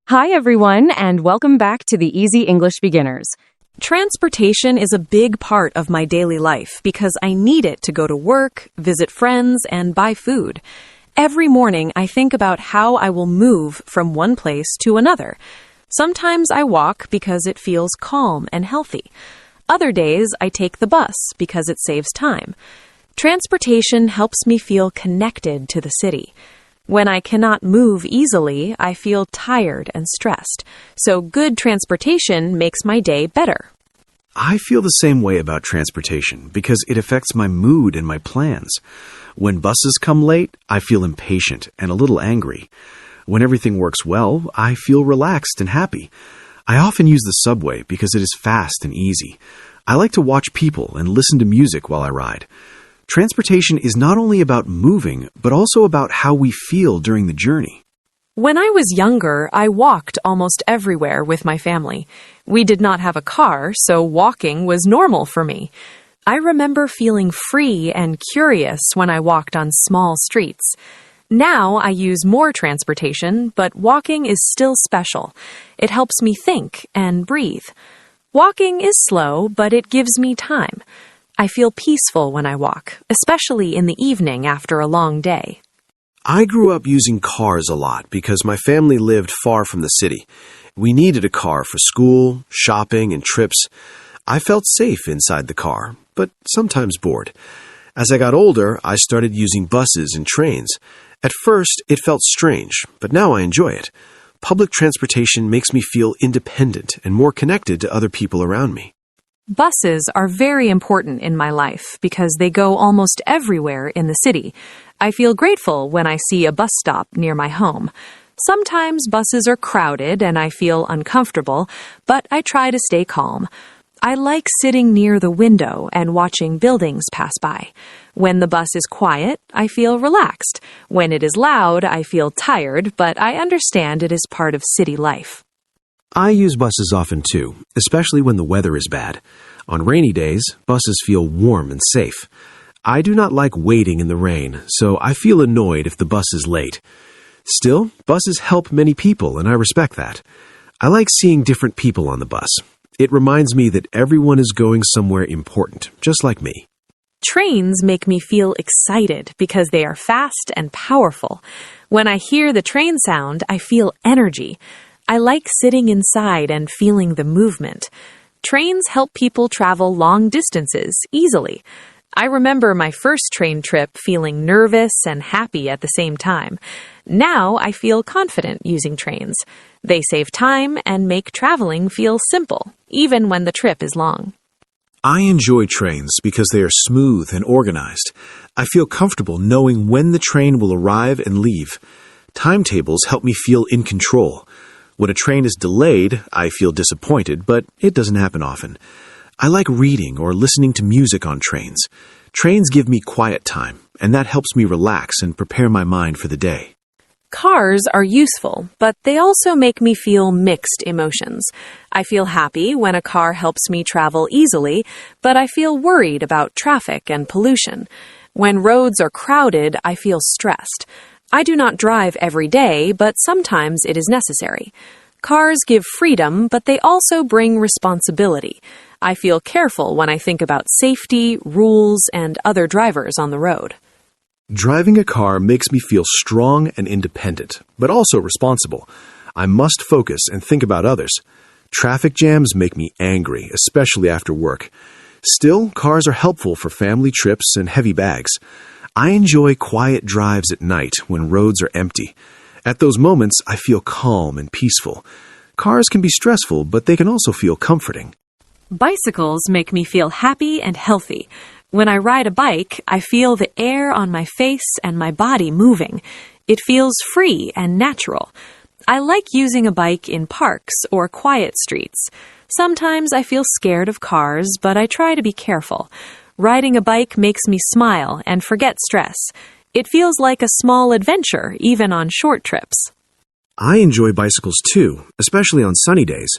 Hi, everyone, and welcome back to the Easy English Beginners. Transportation is a big part of my daily life because I need it to go to work, visit friends, and buy food. Every morning, I think about how I will move from one place to another. Sometimes I walk because it feels calm and healthy. Other days, I take the bus because it saves time. Transportation helps me feel connected to the city. When I cannot move easily, I feel tired and stressed, so good transportation makes my day better. I feel the same way about transportation because it affects my mood and my plans. When buses come late, I feel impatient and a little angry. When everything works well, I feel relaxed and happy. I often use the subway because it is fast and easy. I like to watch people and listen to music while I ride. Transportation is not only about moving, but also about how we feel during the journey. When I was younger, I walked almost everywhere with my family. We did not have a car, so walking was normal for me. I remember feeling free and curious when I walked on small streets. Now I use more transportation, but walking is still special. It helps me think and breathe. Walking is slow, but it gives me time. I feel peaceful when I walk, especially in the evening after a long day. I grew up using cars a lot because my family lived far from the city. We needed a car for school, shopping, and trips. I felt safe inside the car, but sometimes bored. As I got older, I started using buses and trains. At first, it felt strange, but now I enjoy it. Public transportation makes me feel independent and more connected to other people around me. Buses are very important in my life because they go almost everywhere in the city. I feel grateful when I see a bus stop near my home. Sometimes buses are crowded and I feel uncomfortable, but I try to stay calm. I like sitting near the window and watching buildings pass by. When the bus is quiet, I feel relaxed. When it is loud, I feel tired, but I understand it is part of city life. I use buses often too, especially when the weather is bad. On rainy days, buses feel warm and safe. I do not like waiting in the rain, so I feel annoyed if the bus is late. Still, buses help many people, and I respect that. I like seeing different people on the bus. It reminds me that everyone is going somewhere important, just like me. Trains make me feel excited because they are fast and powerful. When I hear the train sound, I feel energy. I like sitting inside and feeling the movement. Trains help people travel long distances easily. I remember my first train trip feeling nervous and happy at the same time. Now I feel confident using trains. They save time and make traveling feel simple, even when the trip is long. I enjoy trains because they are smooth and organized. I feel comfortable knowing when the train will arrive and leave. Timetables help me feel in control. When a train is delayed, I feel disappointed, but it doesn't happen often. I like reading or listening to music on trains. Trains give me quiet time, and that helps me relax and prepare my mind for the day. Cars are useful, but they also make me feel mixed emotions. I feel happy when a car helps me travel easily, but I feel worried about traffic and pollution. When roads are crowded, I feel stressed. I do not drive every day, but sometimes it is necessary. Cars give freedom, but they also bring responsibility. I feel careful when I think about safety, rules, and other drivers on the road. Driving a car makes me feel strong and independent, but also responsible. I must focus and think about others. Traffic jams make me angry, especially after work. Still, cars are helpful for family trips and heavy bags. I enjoy quiet drives at night when roads are empty. At those moments, I feel calm and peaceful. Cars can be stressful, but they can also feel comforting. Bicycles make me feel happy and healthy. When I ride a bike, I feel the air on my face and my body moving. It feels free and natural. I like using a bike in parks or quiet streets. Sometimes I feel scared of cars, but I try to be careful. Riding a bike makes me smile and forget stress. It feels like a small adventure, even on short trips. I enjoy bicycles too, especially on sunny days.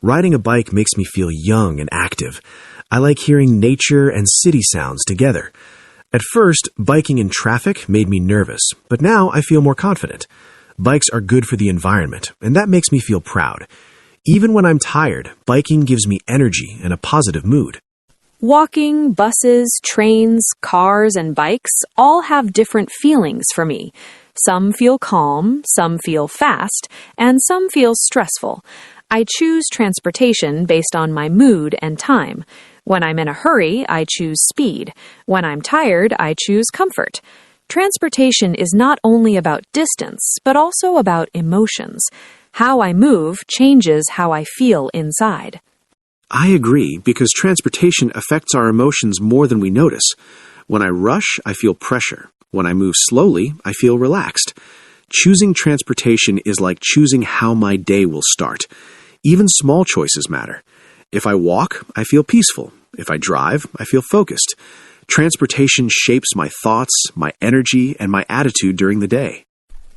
Riding a bike makes me feel young and active. I like hearing nature and city sounds together. At first, biking in traffic made me nervous, but now I feel more confident. Bikes are good for the environment, and that makes me feel proud. Even when I'm tired, biking gives me energy and a positive mood. Walking, buses, trains, cars, and bikes all have different feelings for me. Some feel calm, some feel fast, and some feel stressful. I choose transportation based on my mood and time. When I'm in a hurry, I choose speed. When I'm tired, I choose comfort. Transportation is not only about distance, but also about emotions. How I move changes how I feel inside. I agree, because transportation affects our emotions more than we notice. When I rush, I feel pressure. When I move slowly, I feel relaxed. Choosing transportation is like choosing how my day will start. Even small choices matter. If I walk, I feel peaceful. If I drive, I feel focused. Transportation shapes my thoughts, my energy, and my attitude during the day.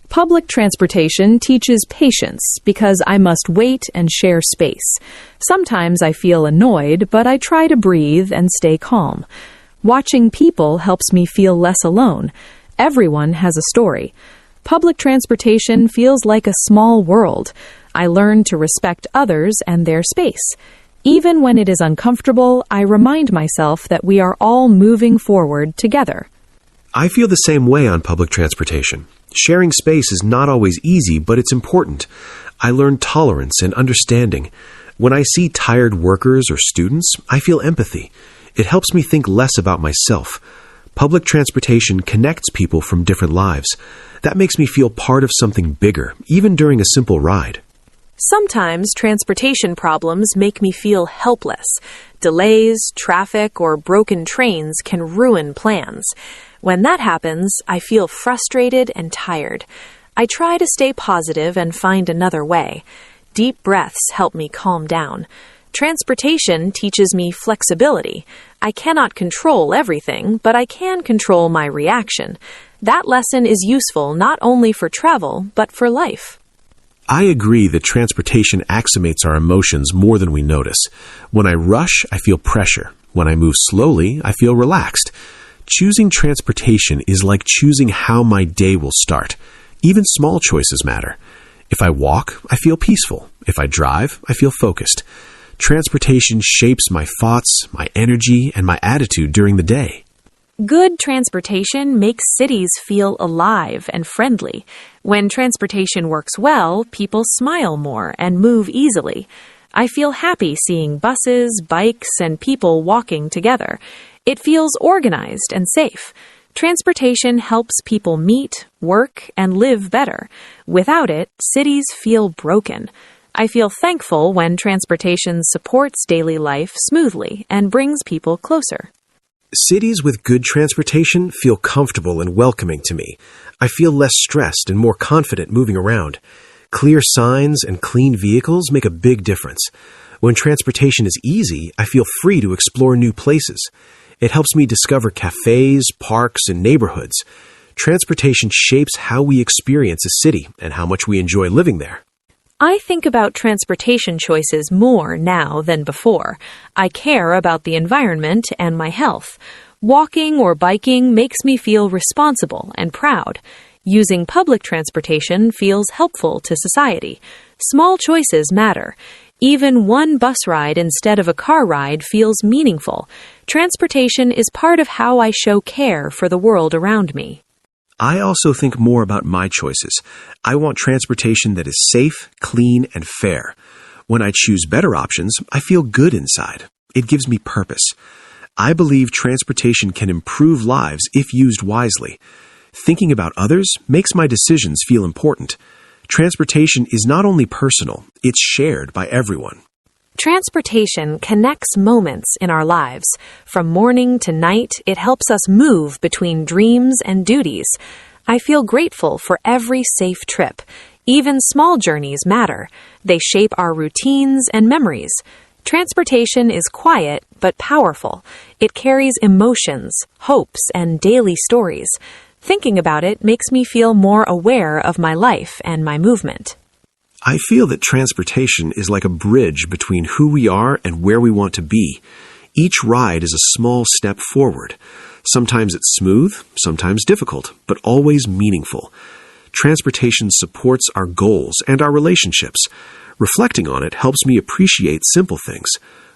Public transportation teaches patience because I must wait and share space. Sometimes I feel annoyed, but I try to breathe and stay calm. Watching people helps me feel less alone. Everyone has a story. Public transportation feels like a small world. I learn to respect others and their space. Even when it is uncomfortable, I remind myself that we are all moving forward together. I feel the same way on public transportation. Sharing space is not always easy, but it's important. I learn tolerance and understanding. When I see tired workers or students, I feel empathy. It helps me think less about myself. Public transportation connects people from different lives. That makes me feel part of something bigger, even during a simple ride. Sometimes transportation problems make me feel helpless. Delays, traffic, or broken trains can ruin plans. When that happens, I feel frustrated and tired. I try to stay positive and find another way. Deep breaths help me calm down. Transportation teaches me flexibility. I cannot control everything, but I can control my reaction. That lesson is useful not only for travel, but for life. I agree that transportation acclimates our emotions more than we notice. When I rush, I feel pressure. When I move slowly, I feel relaxed. Choosing transportation is like choosing how my day will start. Even small choices matter. If I walk, I feel peaceful. If I drive, I feel focused. Transportation shapes my thoughts, my energy, and my attitude during the day. Good transportation makes cities feel alive and friendly. When transportation works well, people smile more and move easily. I feel happy seeing buses, bikes, and people walking together. It feels organized and safe. Transportation helps people meet, work, and live better. Without it, cities feel broken. I feel thankful when transportation supports daily life smoothly and brings people closer. Cities with good transportation feel comfortable and welcoming to me. I feel less stressed and more confident moving around. Clear signs and clean vehicles make a big difference. When transportation is easy, I feel free to explore new places. It helps me discover cafes, parks, and neighborhoods. Transportation shapes how we experience a city and how much we enjoy living there. I think about transportation choices more now than before. I care about the environment and my health. Walking or biking makes me feel responsible and proud. Using public transportation feels helpful to society. Small choices matter. Even one bus ride instead of a car ride feels meaningful. Transportation is part of how I show care for the world around me. I also think more about my choices. I want transportation that is safe, clean, and fair. When I choose better options, I feel good inside. It gives me purpose. I believe transportation can improve lives if used wisely. Thinking about others makes my decisions feel important. Transportation is not only personal, it's shared by everyone. Transportation connects moments in our lives. From morning to night, it helps us move between dreams and duties. I feel grateful for every safe trip. Even small journeys matter. They shape our routines and memories. Transportation is quiet but powerful. It carries emotions, hopes, and daily stories. Thinking about it makes me feel more aware of my life and my movement. I feel that transportation is like a bridge between who we are and where we want to be. Each ride is a small step forward. Sometimes it's smooth, sometimes difficult, but always meaningful. Transportation supports our goals and our relationships. Reflecting on it helps me appreciate simple things.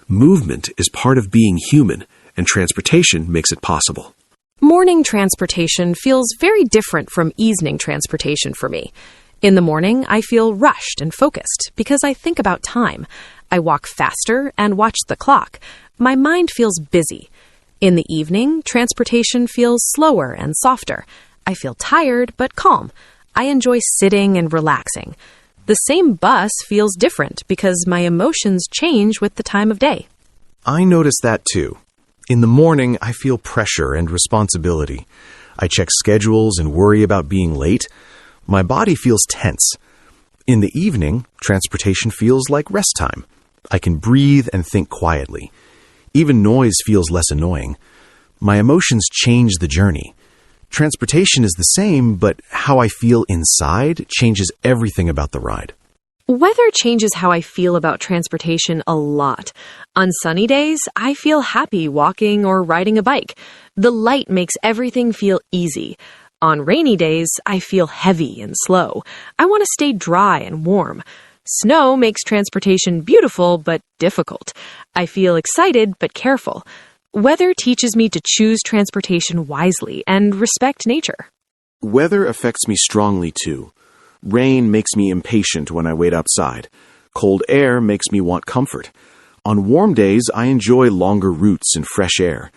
Movement is part of being human, and transportation makes it possible. Morning transportation feels very different from evening transportation for me. In the morning, I feel rushed and focused because I think about time. I walk faster and watch the clock. My mind feels busy. In the evening, transportation feels slower and softer. I feel tired but calm. I enjoy sitting and relaxing. The same bus feels different because my emotions change with the time of day. I notice that too. In the morning, I feel pressure and responsibility. I check schedules and worry about being late. My body feels tense. In the evening, transportation feels like rest time. I can breathe and think quietly. Even noise feels less annoying. My emotions change the journey. Transportation is the same, but how I feel inside changes everything about the ride. Weather changes how I feel about transportation a lot. On sunny days, I feel happy walking or riding a bike. The light makes everything feel easy. On rainy days, I feel heavy and slow. I want to stay dry and warm. Snow makes transportation beautiful but difficult. I feel excited but careful. Weather teaches me to choose transportation wisely and respect nature. Weather affects me strongly too. Rain makes me impatient when I wait outside. Cold air makes me want comfort. On warm days, I enjoy longer routes and fresh air.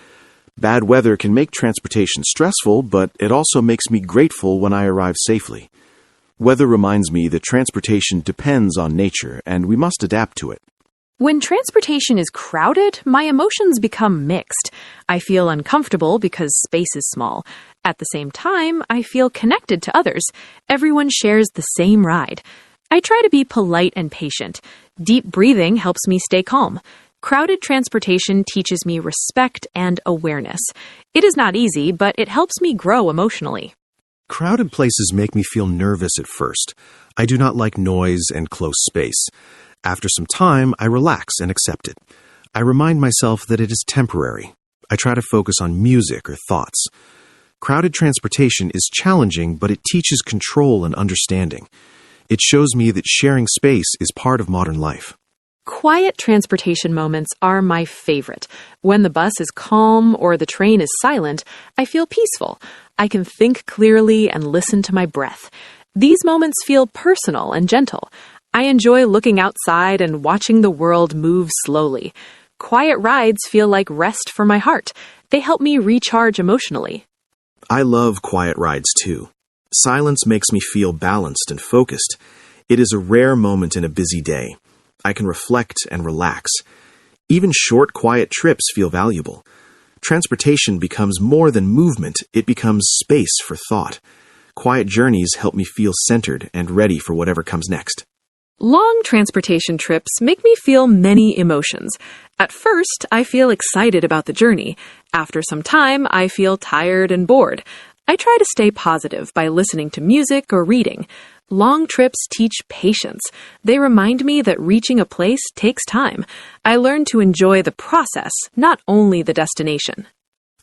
Bad weather can make transportation stressful, but it also makes me grateful when I arrive safely. Weather reminds me that transportation depends on nature, and we must adapt to it. When transportation is crowded, my emotions become mixed. I feel uncomfortable because space is small. At the same time, I feel connected to others. Everyone shares the same ride. I try to be polite and patient. Deep breathing helps me stay calm. Crowded transportation teaches me respect and awareness. It is not easy, but it helps me grow emotionally. Crowded places make me feel nervous at first. I do not like noise and close space. After some time, I relax and accept it. I remind myself that it is temporary. I try to focus on music or thoughts. Crowded transportation is challenging, but it teaches control and understanding. It shows me that sharing space is part of modern life. Quiet transportation moments are my favorite. When the bus is calm or the train is silent, I feel peaceful. I can think clearly and listen to my breath. These moments feel personal and gentle. I enjoy looking outside and watching the world move slowly. Quiet rides feel like rest for my heart. They help me recharge emotionally. I love quiet rides too. Silence makes me feel balanced and focused. It is a rare moment in a busy day. I can reflect and relax. Even short, quiet trips feel valuable. Transportation becomes more than movement. It becomes space for thought. Quiet journeys help me feel centered and ready for whatever comes next. Long transportation trips make me feel many emotions. At first, I feel excited about the journey. After some time, I feel tired and bored. I try to stay positive by listening to music or reading. Long trips teach patience. They remind me that reaching a place takes time. I learn to enjoy the process, not only the destination.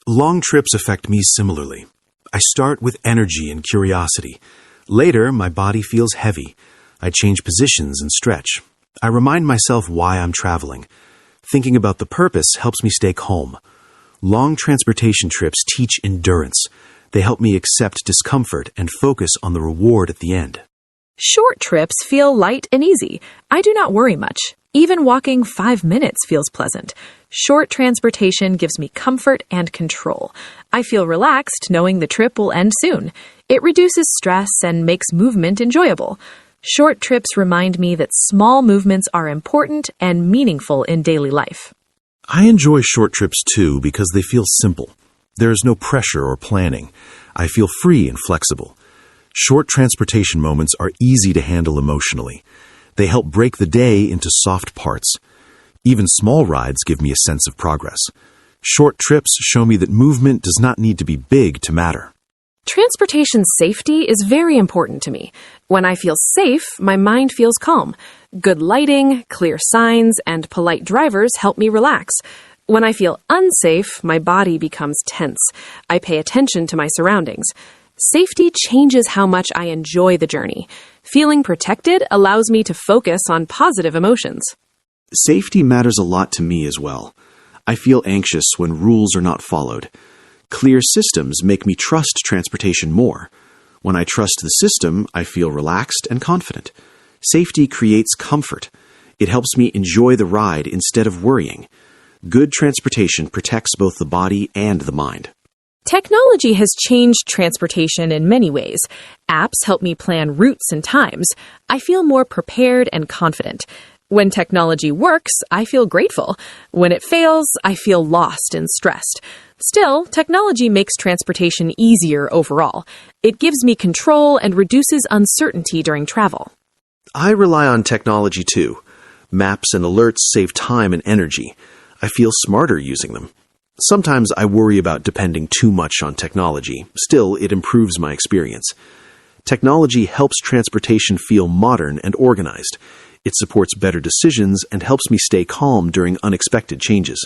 Long trips affect me similarly. I start with energy and curiosity. Later, my body feels heavy. I change positions and stretch. I remind myself why I'm traveling. Thinking about the purpose helps me stay calm. Long transportation trips teach endurance. They help me accept discomfort and focus on the reward at the end. Short trips feel light and easy. I do not worry much. Even walking 5 minutes feels pleasant. Short transportation gives me comfort and control. I feel relaxed knowing the trip will end soon. It reduces stress and makes movement enjoyable. Short trips remind me that small movements are important and meaningful in daily life. I enjoy short trips too because they feel simple. There is no pressure or planning. I feel free and flexible. Short transportation moments are easy to handle emotionally. They help break the day into soft parts. Even small rides give me a sense of progress. Short trips show me that movement does not need to be big to matter. Transportation safety is very important to me. When I feel safe, my mind feels calm. Good lighting, clear signs, and polite drivers help me relax. When I feel unsafe, my body becomes tense. I pay attention to my surroundings. Safety changes how much I enjoy the journey. Feeling protected allows me to focus on positive emotions. Safety matters a lot to me as well. I feel anxious when rules are not followed. Clear systems make me trust transportation more. When I trust the system, I feel relaxed and confident. Safety creates comfort. It helps me enjoy the ride instead of worrying. Good transportation protects both the body and the mind. Technology has changed transportation in many ways. Apps help me plan routes and times. I feel more prepared and confident. When technology works, I feel grateful. When it fails, I feel lost and stressed. Still, technology makes transportation easier overall. It gives me control and reduces uncertainty during travel. I rely on technology too. Maps and alerts save time and energy. I feel smarter using them. Sometimes I worry about depending too much on technology. Still, it improves my experience. Technology helps transportation feel modern and organized. It supports better decisions and helps me stay calm during unexpected changes.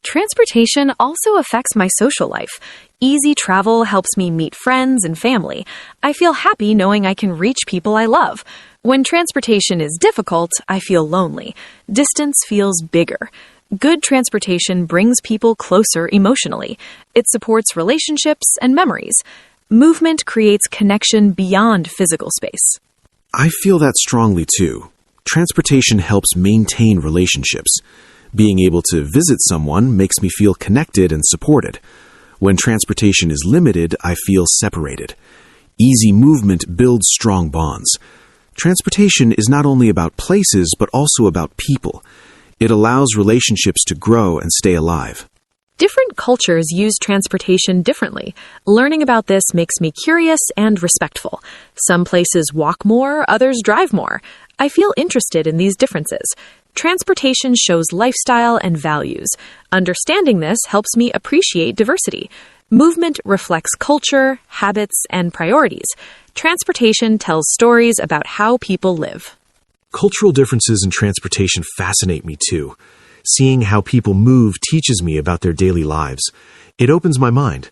Transportation also affects my social life. Easy travel helps me meet friends and family. I feel happy knowing I can reach people I love. When transportation is difficult, I feel lonely. Distance feels bigger. Good transportation brings people closer emotionally. It supports relationships and memories. Movement creates connection beyond physical space. I feel that strongly too. Transportation helps maintain relationships. Being able to visit someone makes me feel connected and supported. When transportation is limited, I feel separated. Easy movement builds strong bonds. Transportation is not only about places, but also about people. It allows relationships to grow and stay alive. Different cultures use transportation differently. Learning about this makes me curious and respectful. Some places walk more, others drive more. I feel interested in these differences. Transportation shows lifestyle and values. Understanding this helps me appreciate diversity. Movement reflects culture, habits, and priorities. Transportation tells stories about how people live. Cultural differences in transportation fascinate me too. Seeing how people move teaches me about their daily lives. It opens my mind.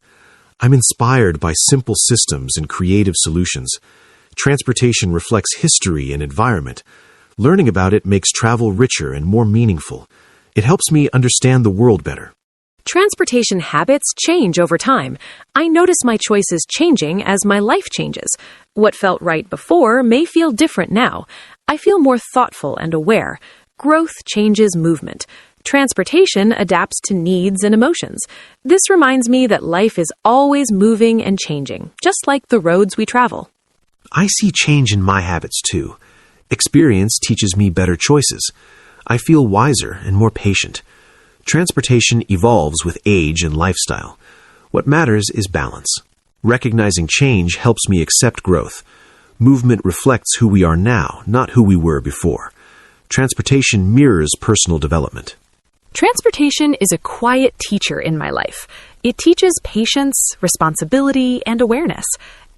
I'm inspired by simple systems and creative solutions. Transportation reflects history and environment. Learning about it makes travel richer and more meaningful. It helps me understand the world better. Transportation habits change over time. I notice my choices changing as my life changes. What felt right before may feel different now. I feel more thoughtful and aware. Growth changes movement. Transportation adapts to needs and emotions. This reminds me that life is always moving and changing, just like the roads we travel. I see change in my habits too. Experience teaches me better choices. I feel wiser and more patient. Transportation evolves with age and lifestyle. What matters is balance. Recognizing change helps me accept growth. Movement reflects who we are now, not who we were before. Transportation mirrors personal development. Transportation is a quiet teacher in my life. It teaches patience, responsibility, and awareness.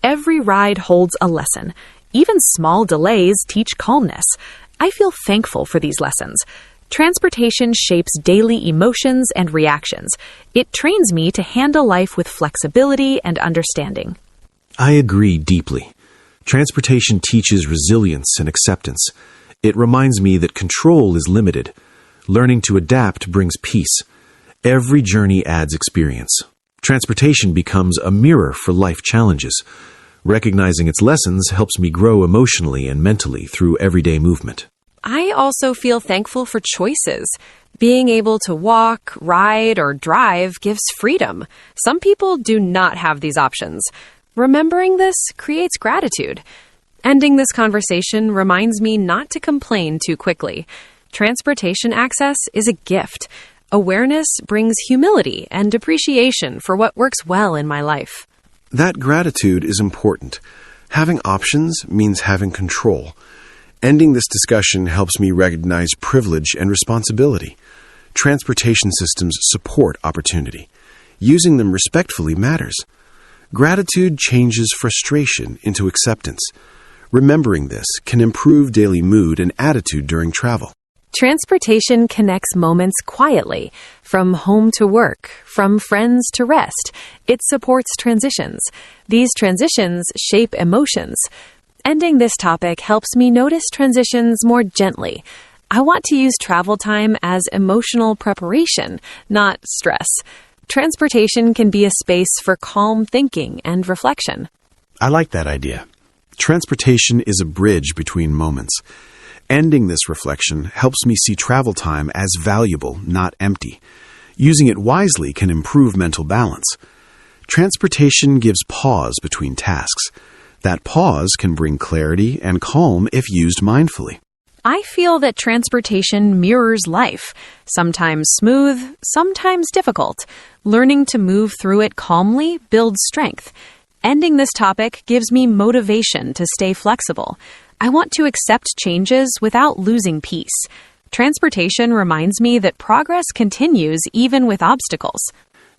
Every ride holds a lesson. Even small delays teach calmness. I feel thankful for these lessons. Transportation shapes daily emotions and reactions. It trains me to handle life with flexibility and understanding. I agree deeply. Transportation teaches resilience and acceptance. It reminds me that control is limited. Learning to adapt brings peace. Every journey adds experience. Transportation becomes a mirror for life challenges. Recognizing its lessons helps me grow emotionally and mentally through everyday movement. I also feel thankful for choices. Being able to walk, ride, or drive gives freedom. Some people do not have these options. Remembering this creates gratitude. Ending this conversation reminds me not to complain too quickly. Transportation access is a gift. Awareness brings humility and appreciation for what works well in my life. That gratitude is important. Having options means having control. Ending this discussion helps me recognize privilege and responsibility. Transportation systems support opportunity. Using them respectfully matters. Gratitude changes frustration into acceptance. Remembering this can improve daily mood and attitude during travel. Transportation connects moments quietly, from home to work, from friends to rest. It supports transitions. These transitions shape emotions. Ending this topic helps me notice transitions more gently. I want to use travel time as emotional preparation, not stress. Transportation can be a space for calm thinking and reflection. I like that idea. Transportation is a bridge between moments. Ending this reflection helps me see travel time as valuable, not empty. Using it wisely can improve mental balance. Transportation gives pause between tasks. That pause can bring clarity and calm if used mindfully. I feel that transportation mirrors life, sometimes smooth, sometimes difficult. Learning to move through it calmly builds strength. Ending this topic gives me motivation to stay flexible. I want to accept changes without losing peace. Transportation reminds me that progress continues even with obstacles.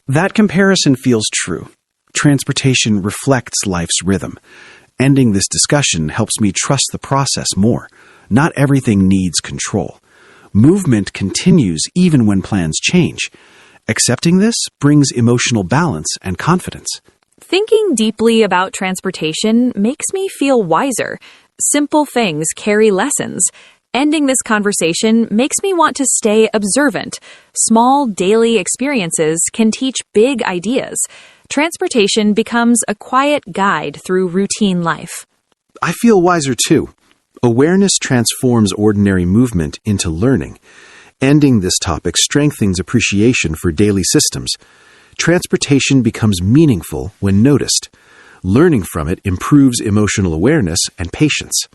That comparison feels true. Transportation reflects life's rhythm. Ending this discussion helps me trust the process more. Not everything needs control. Movement continues even when plans change. Accepting this brings emotional balance and confidence. Thinking deeply about transportation makes me feel wiser. Simple things carry lessons. Ending this conversation makes me want to stay observant. Small daily experiences can teach big ideas. Transportation becomes a quiet guide through routine life. I feel wiser too. Awareness transforms ordinary movement into learning. Ending this topic strengthens appreciation for daily systems. Transportation becomes meaningful when noticed. Learning from it improves emotional awareness and patience.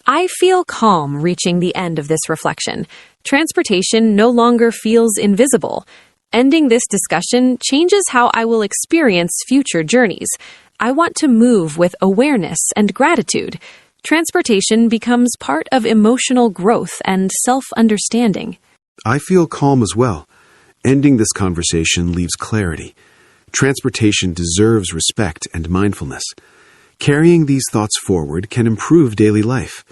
I feel calm reaching the end of this reflection. Transportation no longer feels invisible. Ending this discussion changes how I will experience future journeys. I want to move with awareness and gratitude. Transportation becomes part of emotional growth and self-understanding. I feel calm as well. Ending this conversation leaves clarity. Transportation deserves respect and mindfulness. Carrying these thoughts forward can improve daily life.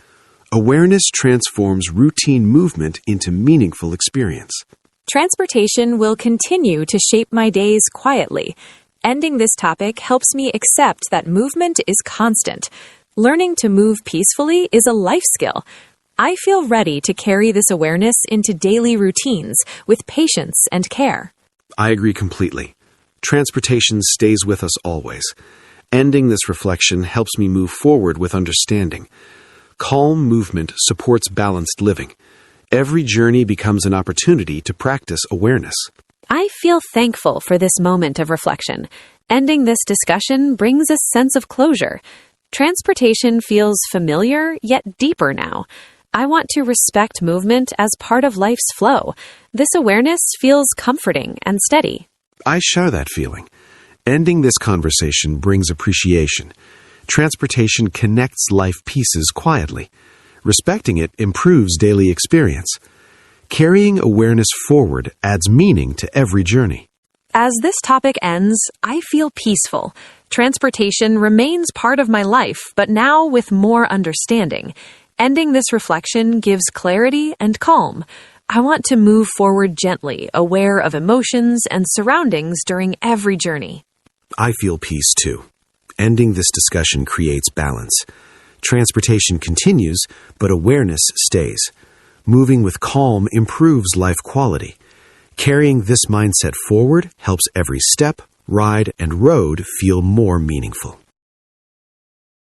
Awareness transforms routine movement into meaningful experience. Transportation will continue to shape my days quietly. Ending this topic helps me accept that movement is constant. Learning to move peacefully is a life skill. I feel ready to carry this awareness into daily routines with patience and care. I agree completely. Transportation stays with us always. Ending this reflection helps me move forward with understanding. Calm movement supports balanced living. Every journey becomes an opportunity to practice awareness. I feel thankful for this moment of reflection. Ending this discussion brings a sense of closure. Transportation feels familiar yet deeper now. I want to respect movement as part of life's flow. This awareness feels comforting and steady. I share that feeling. Ending this conversation brings appreciation. Transportation connects life pieces quietly. Respecting it improves daily experience. Carrying awareness forward adds meaning to every journey. As this topic ends, I feel peaceful. Transportation remains part of my life, but now with more understanding. Ending this reflection gives clarity and calm. I want to move forward gently, aware of emotions and surroundings during every journey. I feel peace too. Ending this discussion creates balance. Transportation continues, but awareness stays. Moving with calm improves life quality. Carrying this mindset forward helps every step, ride, and road feel more meaningful.